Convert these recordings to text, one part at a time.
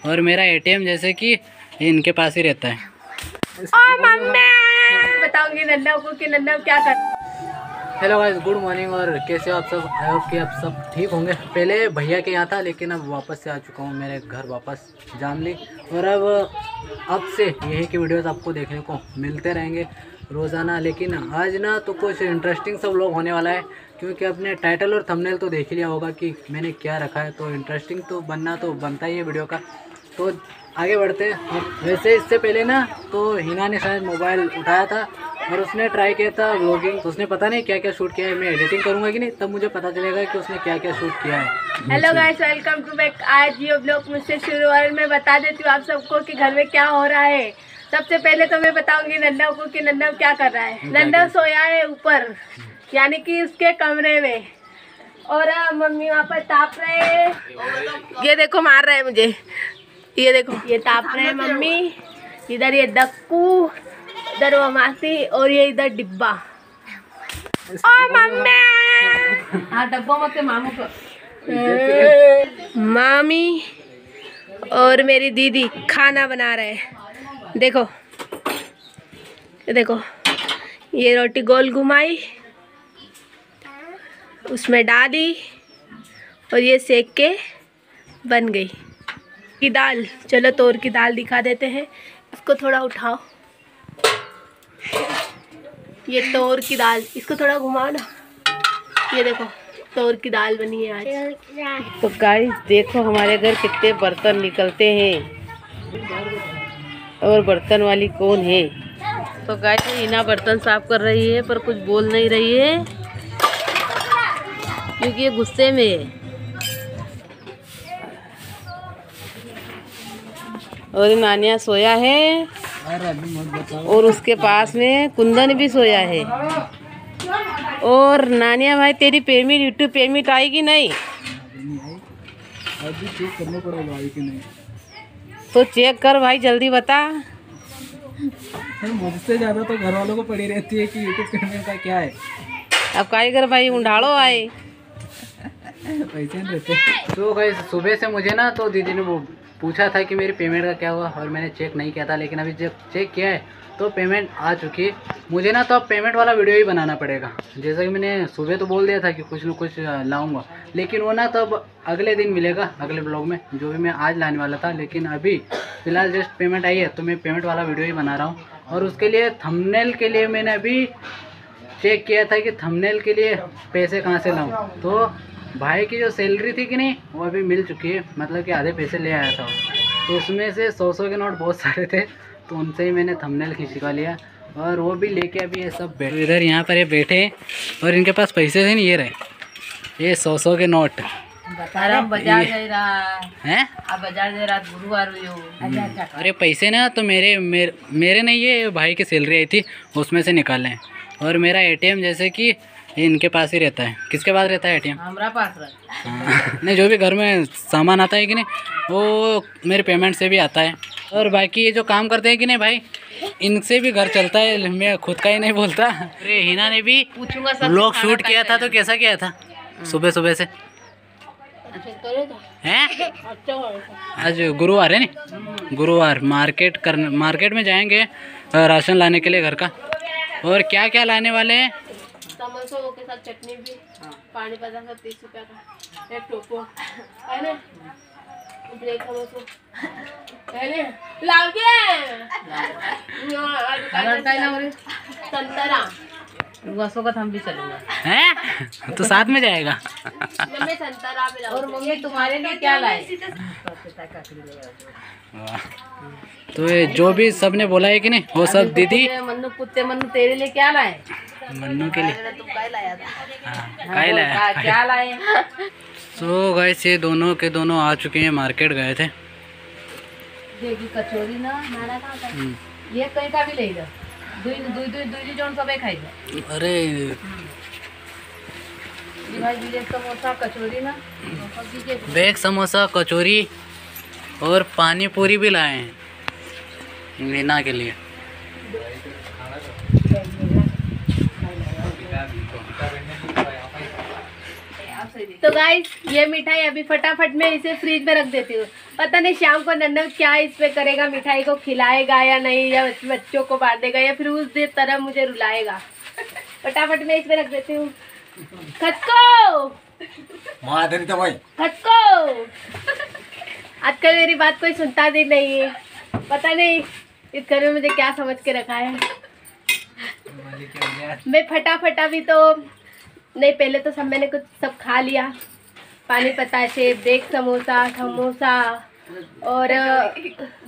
और मेरा एटीएम जैसे कि इनके पास ही रहता है। बताऊंगी नन्ना को कि नन्ना क्या कर। Hello guys, good morning. और कैसे हो आप सब? आई होप कि आप सब ठीक होंगे। पहले भैया के यहाँ था, लेकिन अब वापस से आ चुका हूँ मेरे घर वापस जामली। और अब से यही की वीडियोस आपको देखने को मिलते रहेंगे रोज़ाना। लेकिन आज ना तो कुछ इंटरेस्टिंग सब लोग होने वाला है, क्योंकि अपने टाइटल और थंबनेल तो देख ही लिया होगा कि मैंने क्या रखा है। तो इंटरेस्टिंग तो बनता ही है वीडियो का। तो आगे बढ़ते हैं। और वैसे इससे पहले ना तो हिना ने शायद मोबाइल उठाया था और उसने ट्राई किया था व्लॉगिंग। तो उसने पता नहीं क्या क्या शूट किया है। मैं एडिटिंग करूँगा कि नहीं, तब मुझे पता चलेगा कि उसने क्या क्या शूट किया है। Hello guys, welcome to back. आज ये ब्लॉग मुझसे शुरू और मैं बता देती हूँ आप सबको कि घर में क्या हो रहा है। सबसे पहले तो मैं बताऊंगी नन्ना को कि नन्ना क्या कर रहा है। नन्ना सोया है ऊपर, यानी कि उसके कमरे में, और मम्मी वहाँ पर ताप रहे हैं। ये देखो मार रहे हैं मुझे, ये देखो ये ताप रहे हैं मम्मी। इधर ये दक्कू, इधर वो मासी, और ये इधर डिब्बा। ओ मम्मी, हाँ डब्बा मत मामू को। मामी और मेरी दीदी खाना बना रहे हैं। देखो देखो, ये रोटी गोल घुमाई, उसमें डाली और ये सेक के बन गई। की दाल, चलो तोर की दाल दिखा देते हैं। इसको थोड़ा उठाओ, ये तोर की दाल, इसको थोड़ा घुमाओ ना। ये देखो तोर की दाल बनी है आज। तो गाइस देखो हमारे घर कितने बर्तन निकलते हैं, और बर्तन वाली कौन है। तो गाइस हिना बर्तन साफ कर रही है, पर कुछ बोल नहीं रही है क्योंकि ये गुस्से में है। और नानिया सोया है, और उसके पास में कुंदन भी सोया है। और नानिया भाई तेरी पेमेंट, यूट्यूब पेमेंट आएगी नहीं? अभी चेक करना पड़ेगा आई कि नहीं। तो चेक कर भाई, जल्दी बता। मुझसे ज़्यादा तो घर वालों को पड़ी रहती है कि यूट्यूब पेमेंट का क्या है। अब काय कर भाई, उंडाड़ो आए पैसे नहीं रहते। तो गाइस सुबह से मुझे ना तो दीदी ने वो पूछा था कि मेरी पेमेंट का क्या हुआ, और मैंने चेक नहीं किया था। लेकिन अभी जब चेक किया है तो पेमेंट आ चुकी है। मुझे ना तो अब पेमेंट वाला वीडियो ही बनाना पड़ेगा। जैसा कि मैंने सुबह तो बोल दिया था कि कुछ न कुछ लाऊंगा, लेकिन वो ना तो अब अगले दिन मिलेगा, अगले ब्लॉग में, जो भी मैं आज लाने वाला था। लेकिन अभी फ़िलहाल जस्ट पेमेंट आई है, तो मैं पेमेंट वाला वीडियो ही बना रहा हूँ। और उसके लिए थंबनेल के लिए मैंने अभी चेक किया था कि थंबनेल के लिए पैसे कहाँ से लाऊँ। तो भाई की जो सैलरी थी कि नहीं, वो अभी मिल चुकी है। मतलब कि आधे पैसे ले आया था वो, तो उसमें से 100 के नोट बहुत सारे थे, तो उनसे ही मैंने थंबनेल खिंचवा लिया। और वो भी लेके अभी ये सब बैठे इधर, यहाँ पर ये बैठे हैं, और इनके पास पैसे थे नहीं। ये रहे ये 100 के नोट। बाजार जा रहा हैं? अब बाजार जा रहा गुरुवार। अरे पैसे ना तो मेरे नहीं, ये भाई की सैलरी आई थी उसमें से निकाले हैं। और मेरा एटीएम जैसे कि इनके पास ही रहता है। किसके पास रहता है एटीएम? हमारा पास रहता हाँ। नहीं, जो भी घर में सामान आता है कि नहीं, वो मेरे पेमेंट से भी आता है। और बाकी ये जो काम करते हैं कि नहीं भाई, इनसे भी घर चलता है। मैं खुद का ही नहीं बोलता। अरे हिना ने भी पूछूंगा सब व्लॉग शूट किया था, तो कैसा किया था सुबह सुबह से? हैं? आज गुरुवार है नहीं, गुरुवार मार्केट में जाएंगे राशन लाने के लिए घर का। और क्या क्या लाने वाले हैं? समोसों के साथ चटनी भी, पानी पता था 30 रुपये का एक टोपो है ना, ब्रेक समोसो है ना, लाओ के संतरा वसों का हम भी चलूंगा। हैं? तो साथ में जाएगा। मम्मी संतरा भी लाओ। और मम्मी तुम्हारे लिए क्या लाए? तो ये जो भी सब ने बोला है कि नहीं, वो सब दीदी मन्नू कुत्ते मन्नू तेरे लिए क्या लाए? मन्नू के लिए तुम क्या लाया था? काय लाया? क्या लाए? तो गाइस ये दोनों के दोनों आ चुके हैं, मार्केट गए थे। देखी कचौरी ना नाना का ये कहीं का भी ले लो, दुई जोन सबे खाई जा। अरे भाई बीजे समोसा कचौरी ना बेग समोसा कचौरी और पानी पूरी भी लाए हैं मीना के लिए। तो गाइस ये मिठाई अभी फटाफट मैं इसे फ्रिज में रख देती हूँ। पता नहीं शाम को नन्ना क्या इस पे करेगा, मिठाई को खिलाएगा या नहीं, या बच्चों को बांट देगा, या फिर उस तरह मुझे रुलाएगा। फटाफट मैं इस पे रख देती हूँ। खटको खटको, आजकल मेरी बात कोई सुनता भी नहीं है। पता नहीं इस घर में मुझे क्या समझ के रखा है। मैं फटाफटा भी तो नहीं, पहले तो सब मैंने कुछ सब खा लिया। पानी पताशे, देख समोसा समोसा और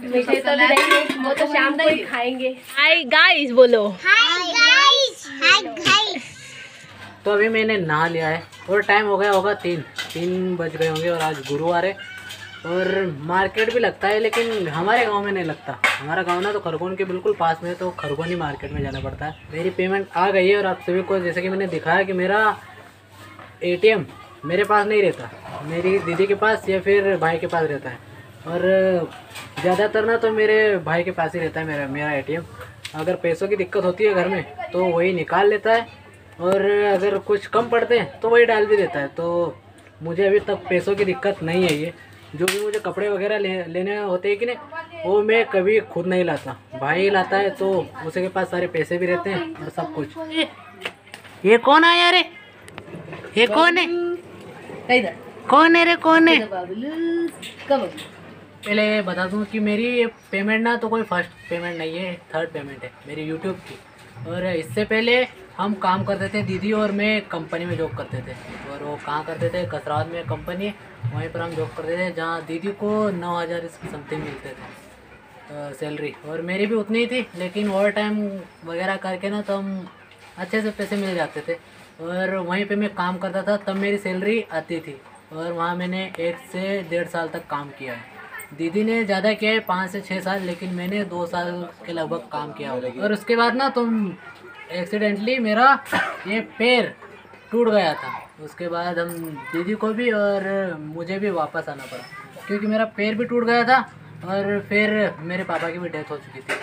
मीठे तो नहीं, वो तो शाम को ही खाएंगे। हाय गाइस बोलो। Hi guys. तो अभी मैंने नहा लिया है और टाइम हो गया होगा 3 बज गए होंगे। और आज गुरुवार है और मार्केट भी लगता है, लेकिन हमारे गांव में नहीं लगता। हमारा गांव ना तो खरगोन के बिल्कुल पास में है, तो खरगोन ही मार्केट में जाना पड़ता है। मेरी पेमेंट आ गई है और आप सभी को जैसे कि मैंने दिखाया कि मेरा ATM मेरे पास नहीं रहता, मेरी दीदी के पास या फिर भाई के पास रहता है। और ज़्यादातर ना तो मेरे भाई के पास ही रहता है मेरा ATM। अगर पैसों की दिक्कत होती है घर में तो वही निकाल लेता है, और अगर कुछ कम पड़ते हैं तो वही डाल भी देता है। तो मुझे अभी तक पैसों की दिक्कत नहीं है। ये जो भी मुझे कपड़े वगैरह लेने होते हैं कि नहीं, वो मैं कभी खुद नहीं लाता, भाई लाता है। तो उसके पास सारे पैसे भी रहते हैं और सब कुछ। ये कौन आया रे? ये कौन है? कौन है रे? कौन है? पहले बता दूं कि मेरी ये पेमेंट ना तो कोई फर्स्ट पेमेंट नहीं है, थर्ड पेमेंट है मेरी यूट्यूब की। और इससे पहले हम काम करते थे, दीदी और मैं कंपनी में जॉब करते थे। और वो कहाँ करते थे? कसरावत में कंपनी है, वहीं पर हम जॉब करते थे, जहाँ दीदी को 9,000 समथिंग मिलते थे सैलरी, और मेरी भी उतनी ही थी। लेकिन ओवर टाइम वगैरह करके ना तो हम अच्छे से पैसे मिल जाते थे। और वहीं पे मैं काम करता था, तब मेरी सैलरी आती थी। और वहाँ मैंने 1 से 1.5 साल तक काम किया है। दीदी ने ज़्यादा किया है, 5 से 6 साल, लेकिन मैंने 2 साल के लगभग काम किया होगा। और उसके बाद ना तुम एक्सीडेंटली मेरा ये पैर टूट गया था। उसके बाद हम दीदी को भी और मुझे भी वापस आना पड़ा, क्योंकि मेरा पैर भी टूट गया था और फिर मेरे पापा की भी डेथ हो चुकी थी।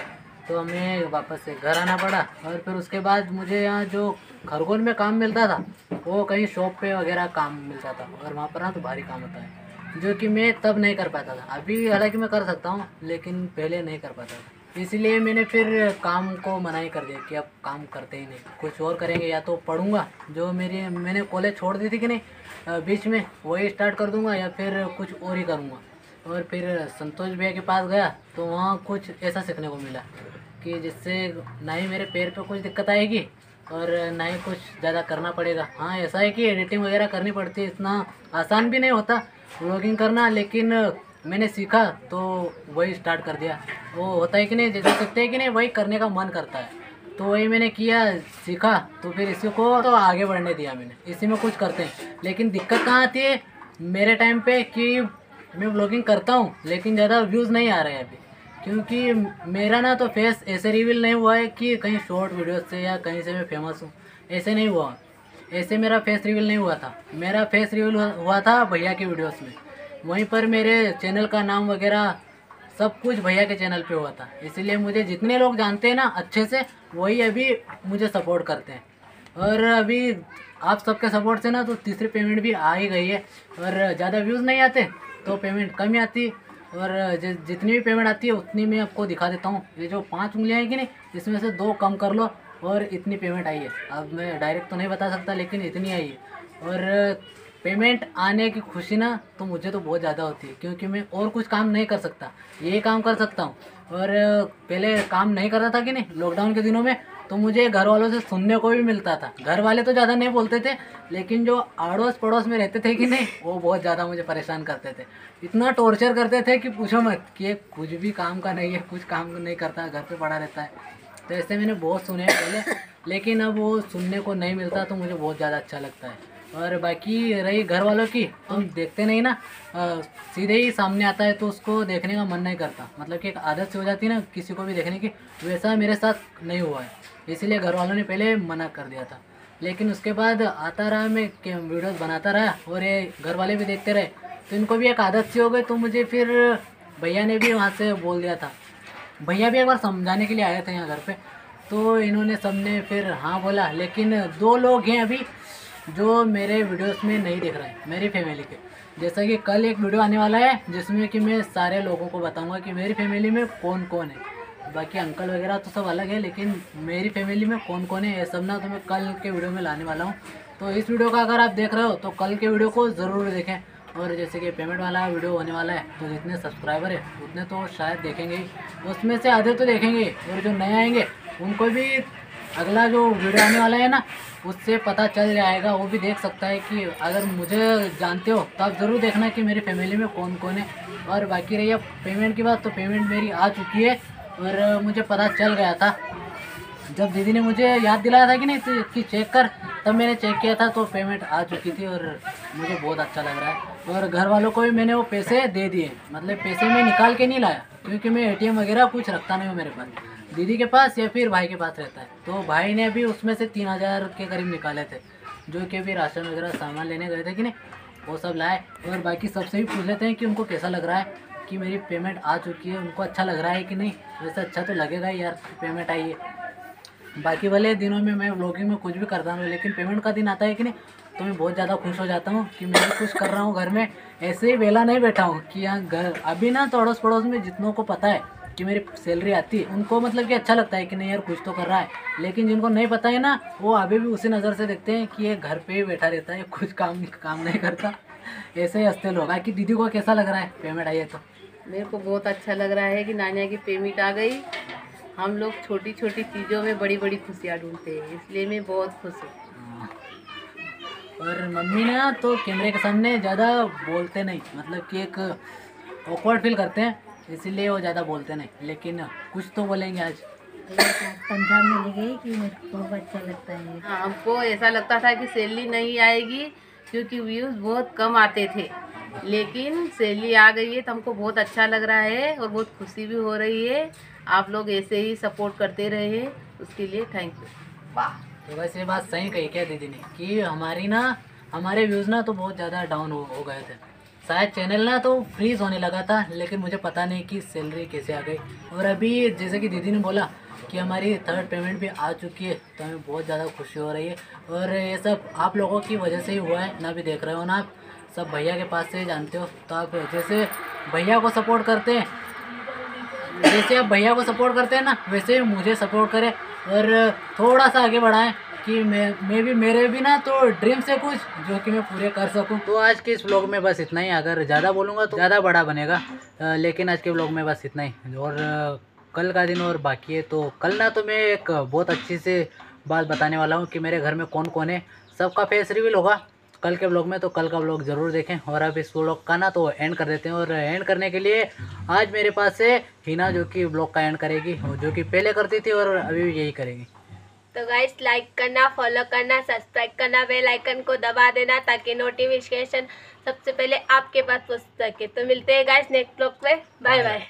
तो हमें वापस से घर आना पड़ा। और फिर उसके बाद मुझे यहाँ जो खरगोन में काम मिलता था, वो कहीं शॉप पे वगैरह काम मिलता था, और वहाँ पर ना तो भारी काम होता है, जो कि मैं तब नहीं कर पाता था। अभी हालांकि मैं कर सकता हूँ, लेकिन पहले नहीं कर पाता था। इसलिए मैंने फिर काम को मना ही कर दिया कि अब काम करते ही नहीं, कुछ और करेंगे। या तो पढ़ूंगा, जो मैंने कॉलेज छोड़ दी थी कि नहीं बीच में, वही स्टार्ट कर दूंगा, या फिर कुछ और ही करूँगा। और फिर संतोष भैया के पास गया तो वहाँ कुछ ऐसा सीखने को मिला कि जिससे ना ही मेरे पैर पे कुछ दिक्कत आएगी और ना ही कुछ ज़्यादा करना पड़ेगा। हाँ, ऐसा है कि एडिटिंग वगैरह करनी पड़ती है, इतना आसान भी नहीं होता व्लॉगिंग करना, लेकिन मैंने सीखा तो वही स्टार्ट कर दिया। वो होता है कि नहीं, जैसे सीखते हैं कि नहीं, वही करने का मन करता है, तो वही मैंने किया, सीखा, तो फिर इसी को तो आगे बढ़ने दिया मैंने, इसी में कुछ करते हैं। लेकिन दिक्कत कहाँ आती है मेरे टाइम पे कि मैं व्लॉगिंग करता हूँ लेकिन ज़्यादा व्यूज़ नहीं आ रहे हैं अभी, क्योंकि मेरा ना तो फेस ऐसे रिवील नहीं हुआ है कि कहीं शॉर्ट वीडियो से या कहीं से मैं फेमस हूँ, ऐसे नहीं हुआ। ऐसे मेरा फेस रिवील नहीं हुआ था, मेरा फेस रिवील हुआ था भैया के वीडियोस में। वहीं पर मेरे चैनल का नाम वगैरह सब कुछ भैया के चैनल पे हुआ था, इसीलिए मुझे जितने लोग जानते हैं ना अच्छे से, वही अभी मुझे सपोर्ट करते हैं। और अभी आप सबके सपोर्ट से ना तो तीसरी पेमेंट भी आ ही गई है। और ज़्यादा व्यूज़ नहीं आते तो पेमेंट कम ही आती, और जितनी भी पेमेंट आती है उतनी मैं आपको दिखा देता हूँ। ये जो 5 उंगलियाँ हैं कि नहीं, इसमें से 2 कम कर लो और इतनी पेमेंट आई है। अब मैं डायरेक्ट तो नहीं बता सकता, लेकिन इतनी आई है। और पेमेंट आने की खुशी ना तो मुझे तो बहुत ज़्यादा होती है, क्योंकि मैं और कुछ काम नहीं कर सकता, यही काम कर सकता हूँ। और पहले काम नहीं करता था कि नहीं, लॉकडाउन के दिनों में, तो मुझे घर वालों से सुनने को भी मिलता था। घर वाले तो ज़्यादा नहीं बोलते थे, लेकिन जो अड़ोस पड़ोस में रहते थे कि नहीं, वो बहुत ज़्यादा मुझे परेशान करते थे। इतना टॉर्चर करते थे कि पूछो मत, कि ये कुछ भी काम का नहीं है, कुछ काम नहीं करता, घर पे पड़ा रहता है। तो ऐसे मैंने बहुत सुने पहले, लेकिन अब वो सुनने को नहीं मिलता तो मुझे बहुत ज़्यादा अच्छा लगता है। और बाकी रही घर वालों की, हम देखते नहीं ना, सीधे ही सामने आता है तो उसको देखने का मन नहीं करता, मतलब कि एक आदत से हो जाती है ना किसी को भी देखने की, वैसा मेरे साथ नहीं हुआ है, इसीलिए घर वालों ने पहले मना कर दिया था। लेकिन उसके बाद आता रहा, मैं वीडियोस बनाता रहा और ये घर वाले भी देखते रहे, तो इनको भी एक आदत सी हो गई। तो मुझे फिर भैया ने भी वहाँ से बोल दिया था, भैया भी एक बार समझाने के लिए आए थे यहाँ घर पे, तो इन्होंने सबने फिर हाँ बोला। लेकिन 2 लोग हैं अभी जो मेरे वीडियोस में नहीं दिख रहे हैं, मेरी फैमिली के, जैसा कि कल एक वीडियो आने वाला है जिसमें कि मैं सारे लोगों को बताऊंगा कि मेरी फैमिली में कौन कौन है। बाकी अंकल वगैरह तो सब अलग है, लेकिन मेरी फैमिली में कौन कौन है ये सब ना तो मैं कल के वीडियो में लाने वाला हूँ। तो इस वीडियो का अगर आप देख रहे हो तो कल के वीडियो को ज़रूर देखें। और जैसे कि पेमेंट वाला वीडियो होने वाला है तो जितने सब्सक्राइबर है उतने तो शायद देखेंगे ही, उसमें से आधे तो देखेंगे और जो नए आएंगे उनको भी अगला जो वीडियो आने वाला है ना उससे पता चल जाएगा, वो भी देख सकता है कि अगर मुझे जानते हो तो आप ज़रूर देखना कि मेरी फैमिली में कौन कौन है। और बाकी रही अब पेमेंट की बात, तो पेमेंट मेरी आ चुकी है और मुझे पता चल गया था जब दीदी ने मुझे याद दिलाया था कि नहीं तो कि चेक कर, तब मैंने चेक किया था तो पेमेंट आ चुकी थी और मुझे बहुत अच्छा लग रहा है। और घर वालों को भी मैंने वो पैसे दे दिए, मतलब पैसे मैं निकाल के नहीं लाया क्योंकि मैं एटीएम वगैरह कुछ रखता नहीं हूँ मेरे पास, दीदी के पास या फिर भाई के पास रहता है। तो भाई ने भी उसमें से 3000 के करीब निकाले थे जो कि अभी राशन वगैरह सामान लेने गए थे कि नहीं, वो सब लाए। और बाकी सबसे भी पूछ लेते हैं कि उनको कैसा लग रहा है कि मेरी पेमेंट आ चुकी है, उनको अच्छा लग रहा है कि नहीं। वैसे अच्छा तो लगेगा यार, पेमेंट आई है। बाकी वाले दिनों में मैं व्लॉगिंग में कुछ भी करता हूँ, लेकिन पेमेंट का दिन आता है कि नहीं तो मैं बहुत ज़्यादा खुश हो जाता हूँ कि मैं भी कुछ कर रहा हूँ घर में, ऐसे ही वेला नहीं बैठा हूँ कि यहाँ घर अभी ना तो अड़ोस पड़ोस में जितनों को पता है कि मेरी सैलरी आती है उनको मतलब कि अच्छा लगता है कि नहीं यार कुछ तो कर रहा है, लेकिन जिनको नहीं पता है ना वो अभी भी उसी नज़र से देखते हैं कि ये घर पे ही बैठा रहता है, कुछ काम नहीं करता, ऐसे ही हंसते लोग। कि दीदी को कैसा लग रहा है पेमेंट आई है? तो मेरे को बहुत अच्छा लग रहा है कि नानिया की पेमेंट आ गई। हम लोग छोटी छोटी चीज़ों में बड़ी बड़ी खुशियाँ ढूंढते हैं, इसलिए मैं बहुत खुश हूँ। और मम्मी ना तो कैमरे के सामने ज़्यादा बोलते नहीं, मतलब कि एक ऑकवर्ड फील करते हैं इसीलिए वो ज़्यादा बोलते नहीं, लेकिन कुछ तो बोलेंगे आज। पंजाब में ले गई कि मेरे को बहुत अच्छा लगता है। हाँ, हमको ऐसा लगता था कि सैलरी नहीं आएगी क्योंकि व्यूज़ बहुत कम आते थे, लेकिन सैलरी आ गई है तो हमको बहुत अच्छा लग रहा है और बहुत खुशी भी हो रही है। आप लोग ऐसे ही सपोर्ट करते रहे, उसके लिए थैंक यू। वाह, तो वैसे बात सही कही क्या दीदी ने कि हमारे व्यूज़ ना तो बहुत ज़्यादा डाउन हो गए थे, शायद चैनल ना तो फ्रीज होने लगा था, लेकिन मुझे पता नहीं कि सैलरी कैसे आ गई। और अभी जैसे कि दीदी ने बोला कि हमारी 3rd पेमेंट भी आ चुकी है तो हमें बहुत ज़्यादा खुशी हो रही है। और ये सब आप लोगों की वजह से ही हुआ है ना, भी देख रहे हो ना आप सब भैया के पास से जानते हो, तो आप जैसे भैया को सपोर्ट करते हैं, जैसे आप भैया को सपोर्ट करते हैं ना वैसे ही मुझे सपोर्ट करें और थोड़ा सा आगे बढ़ाएं कि मैं भी मेरे भी ना तो ड्रीम से कुछ जो कि मैं पूरे कर सकूं। तो आज के इस व्लॉग में बस इतना ही, अगर ज़्यादा बोलूँगा तो ज़्यादा बड़ा बनेगा, लेकिन आज के व्लॉग में बस इतना ही। और कल का दिन और बाकी है, तो कल ना तो मैं एक बहुत अच्छी से बात बताने वाला हूँ कि मेरे घर में कौन कौन है, सबका फेस रिवील होगा कल के व्लॉग में, तो कल का व्लॉग ज़रूर देखें। और अब इस व्लॉग का ना तो एंड कर देते हैं, और एंड करने के लिए आज मेरे पास है हिना जो कि व्लॉग का एंड करेगी, जो कि पहले करती थी और अभी भी यही करेगी। तो गाइस लाइक करना, फॉलो करना, सब्सक्राइब करना, बेल आइकन को दबा देना ताकि नोटिफिकेशन सबसे पहले आपके पास पहुंच सके। तो मिलते हैं गाइस नेक्स्ट व्लॉग पे, बाय बाय।